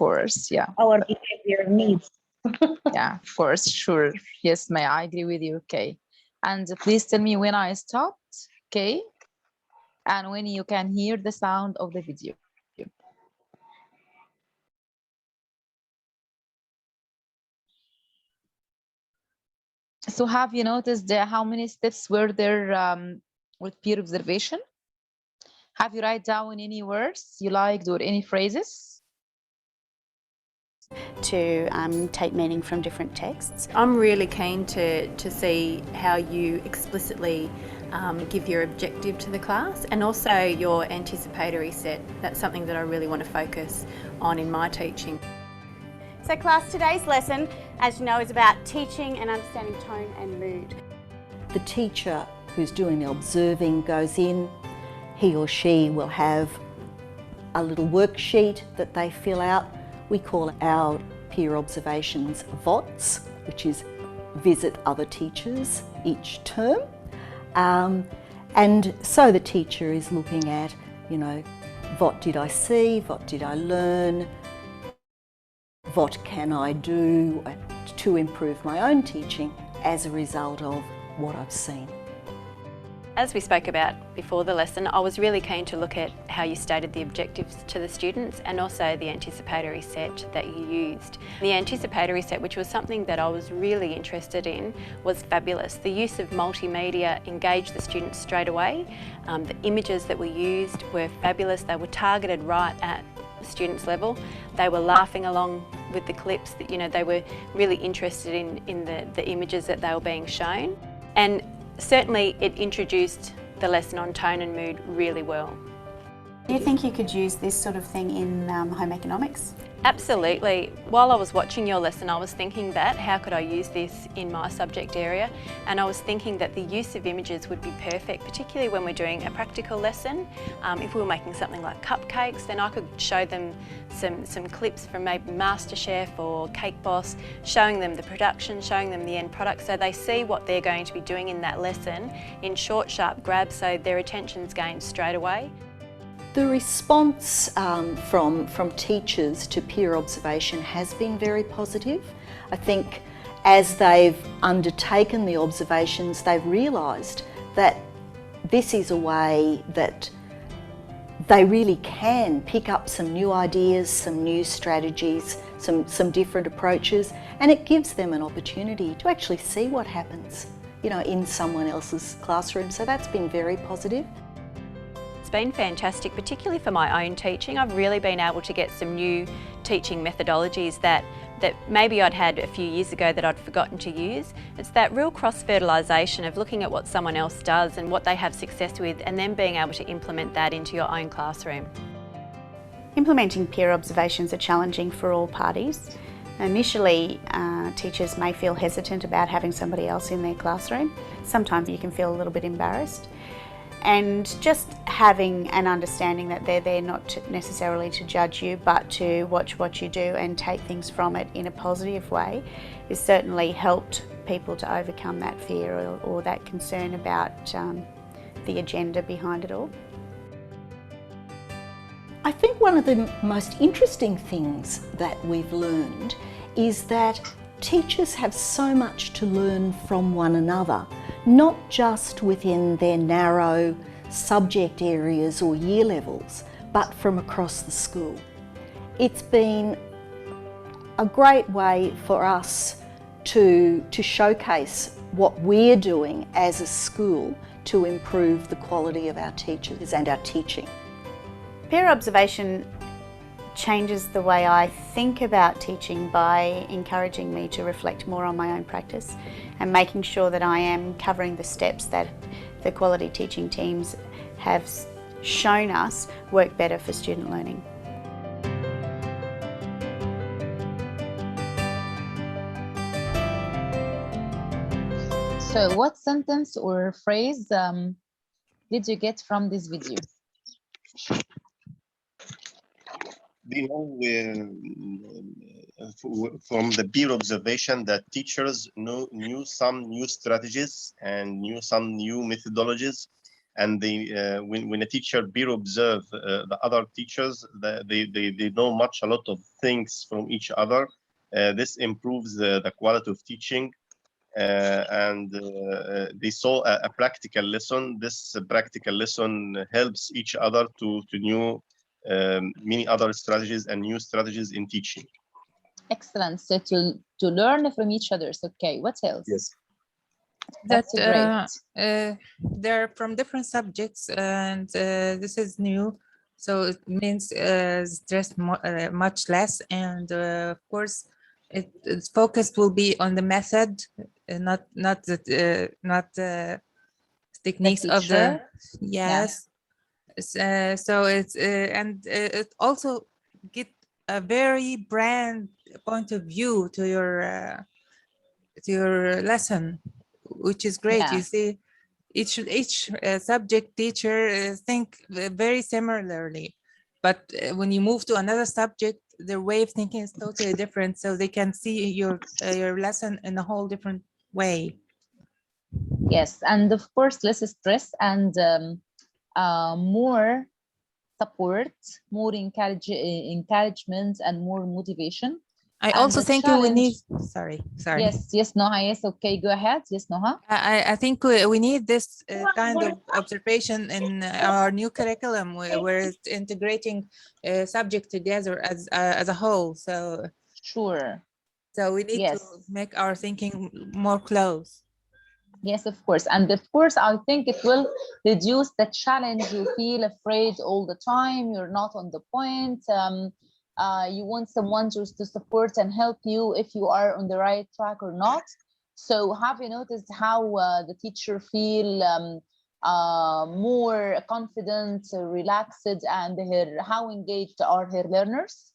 course, yeah. Our behavior needs. Yeah, of course, sure. Yes, May, I agree with you. Okay. And please tell me when I stopped, okay? And when you can hear the sound of the video. So have you noticed how many steps were there with peer observation? Have you write down any words you liked or any phrases? To take meaning from different texts. I'm really keen to see how you explicitly give your objective to the class, and also your anticipatory set. That's something that I really want to focus on in my teaching. So class, today's lesson, as you know, is about teaching and understanding tone and mood. The teacher who's doing the observing goes in, he or she will have a little worksheet that they fill out. We call our peer observations VOTs, which is visit other teachers each term. And so the teacher is looking at, what did I see, what did I learn, what can I do to improve my own teaching as a result of what I've seen. As we spoke about before the lesson, I was really keen to look at how you stated the objectives to the students and also the anticipatory set that you used. The anticipatory set, which was something that I was really interested in, was fabulous. The use of multimedia engaged the students straight away. The images that were used were fabulous. They were targeted right at the students' level. They were laughing along with the clips. They were really interested in the images that they were being shown. And certainly it introduced the lesson on tone and mood really well. Do you think you could use this sort of thing in home economics? Absolutely. While I was watching your lesson, I was thinking that how could I use this in my subject area, and I was thinking that the use of images would be perfect, particularly when we're doing a practical lesson. If we were making something like cupcakes, then I could show them some clips from maybe MasterChef or Cake Boss, showing them the production, showing them the end product, so they see what they're going to be doing in that lesson in short, sharp grabs, so their attention's gained straight away. The response from teachers to peer observation has been very positive. I think as they've undertaken the observations, they've realised that this is a way that they really can pick up some new ideas, some new strategies, some different approaches, and it gives them an opportunity to actually see what happens, in someone else's classroom. So that's been very positive. It's been fantastic, particularly for my own teaching. I've really been able to get some new teaching methodologies that maybe I'd had a few years ago that I'd forgotten to use. It's that real cross-fertilisation of looking at what someone else does and what they have success with, and then being able to implement that into your own classroom. Implementing peer observations are challenging for all parties. Initially, teachers may feel hesitant about having somebody else in their classroom. Sometimes you can feel a little bit embarrassed. And just having an understanding that they're there not necessarily to judge you, but to watch what you do and take things from it in a positive way has certainly helped people to overcome that fear or that concern about the agenda behind it all. I think one of the most interesting things that we've learned is that teachers have so much to learn from one another, not just within their narrow subject areas or year levels, but from across the school. It's been a great way for us to showcase what we're doing as a school to improve the quality of our teachers and our teaching. Peer observation changes the way I think about teaching by encouraging me to reflect more on my own practice and making sure that I am covering the steps that the quality teaching teams have shown us work better for student learning. So what sentence or phrase did you get from this video? From the peer observation, that teachers knew some new strategies and knew some new methodologies, and when a teacher peer observe the other teachers, they know a lot of things from each other. This improves the quality of teaching, and they saw a practical lesson. This practical lesson helps each other to new many other strategies and new strategies in teaching. Excellent. So to learn from each other. Okay, what else? Yes. That's great. They're from different subjects, and this is new, so it means stress much less, and of course its focus will be on the method, not the techniques of the yes. Yeah. So it's and it also get a very brand point of view to your lesson, which is great. Yeah. You see, each subject teacher think very similarly, but when you move to another subject, their way of thinking is totally different, so they can see your lesson in a whole different way. Yes, and of course less stress and more support, more encouragement, and more motivation. I also think we need, sorry. Yes, Noha, yes, okay, go ahead. Yes, Noha. I think we need this kind of observation in our new curriculum, where it's integrating subject together as a whole. So sure. So we need to make our thinking more close. Yes, of course. And of course, I think it will reduce the challenge. You feel afraid all the time. You're not on the point. You want someone to support and help you if you are on the right track or not. So have you noticed how the teacher feel more confident, relaxed, and how engaged are her learners?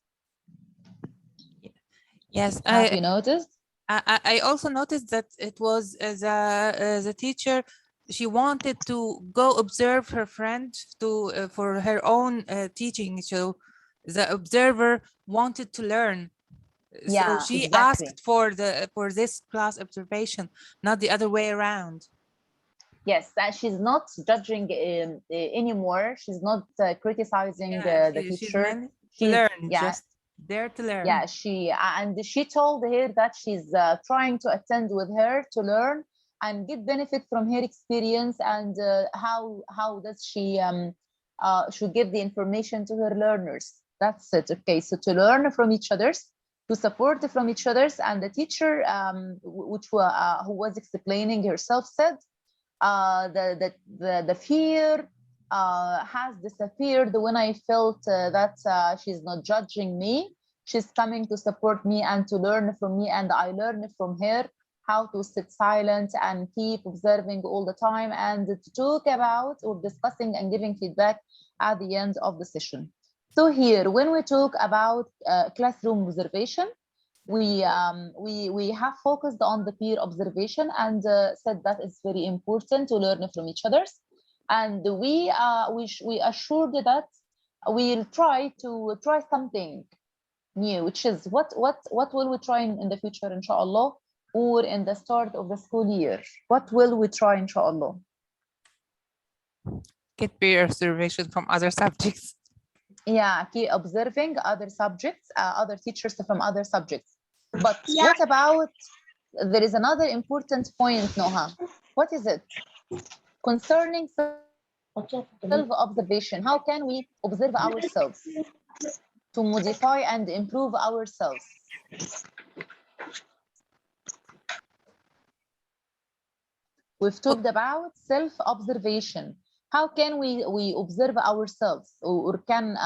Yes. Have you noticed? I also noticed that it was the teacher, she wanted to go observe her friend for her own teaching. So the observer wanted to learn. Yeah, so she exactly. asked for this class observation, not the other way around. Yes, she's not judging anymore. She's not criticizing the teacher. She's learn, just there to learn. Yeah, she told her that she's trying to attend with her to learn and get benefit from her experience, and how does she should give the information to her learners. That's it. Okay, so to learn from each other's, to support from each other's, and the teacher who was explaining herself said the fear has disappeared when I felt that she's not judging me. She's coming to support me and to learn from me, and I learn from her how to sit silent and keep observing all the time, and to talk about or discussing and giving feedback at the end of the session. So here, when we talk about classroom observation, we have focused on the peer observation and said that it's very important to learn from each other, and we assured that we'll try something new, which is what will we try in the future, inshallah, or in the start of the school year? What will we try, inshallah? Get peer observation from other subjects. Yeah, keep observing other subjects, other teachers from other subjects. But what about, there is another important point, Noha. What is it? Concerning self-observation, how can we observe ourselves to modify and improve ourselves? We've talked about self-observation. How can we observe ourselves, or can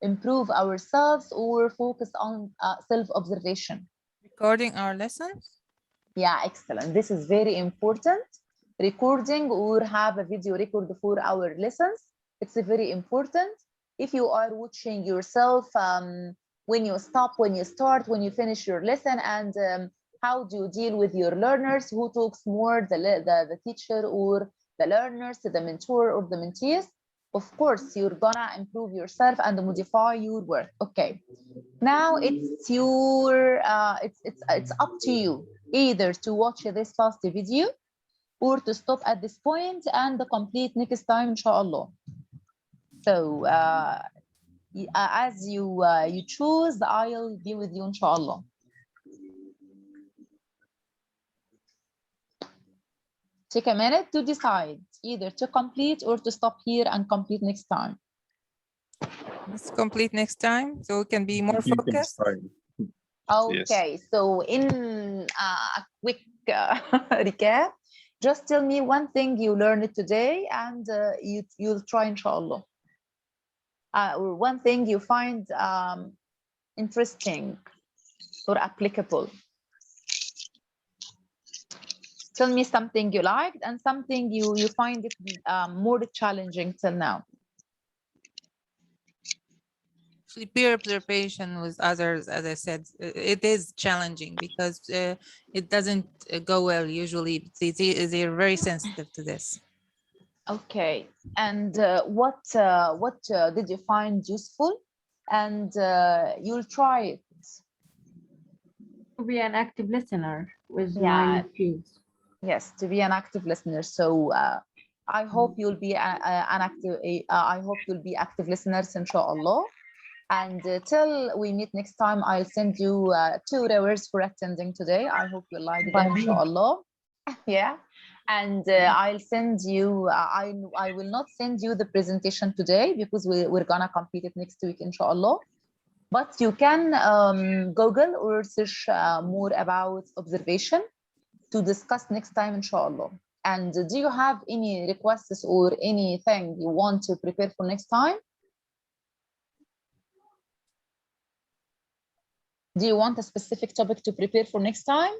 improve ourselves, or focus on self-observation? Recording our lessons? Yeah, excellent. This is very important. Recording or have a video record for our lessons. It's very important. If you are watching yourself when you stop, when you start, when you finish your lesson, and how do you deal with your learners? Who talks more, the teacher or the learners, the mentor or the mentees? Of course, you're gonna improve yourself and modify your work. Okay, now it's your it's up to you either to watch this last video or to stop at this point and complete next time, inshallah. So as you choose, I'll be with you, inshallah. Take a minute to decide either to complete or to stop here and complete next time. Let's complete next time so we can be more focused. Okay, yes. So in a quick recap, just tell me one thing you learned today and you'll try, inshallah. Or one thing you find interesting or applicable. Tell me something you liked and something you find it more challenging till now. Actually, peer observation with others, as I said, it is challenging because it doesn't go well usually. They're very sensitive to this. Okay, and what did you find useful? And you'll try it. To be an active listener with Yeah. my kids. Yes, to be an active listener. So I hope you'll be an active. I hope you'll be active listeners, inshallah. And till we meet next time, I'll send you 2 hours for attending today. I hope you like them, inshallah. Yeah. And I'll send you. I will not send you the presentation today because we're gonna complete it next week, inshallah. But you can Google or search more about observation to discuss next time, inshallah. And do you have any requests or anything you want to prepare for next time? Do you want a specific topic to prepare for next time?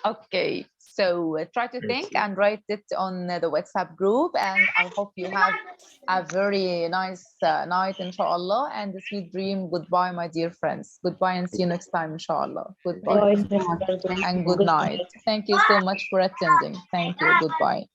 Okay, so try to think and write it on the WhatsApp group, and I hope you have a very nice night, inshallah, and a sweet dream. Goodbye, my dear friends. Goodbye and see you next time, inshallah. Goodbye and good night. Thank you so much for attending. Thank you. Goodbye.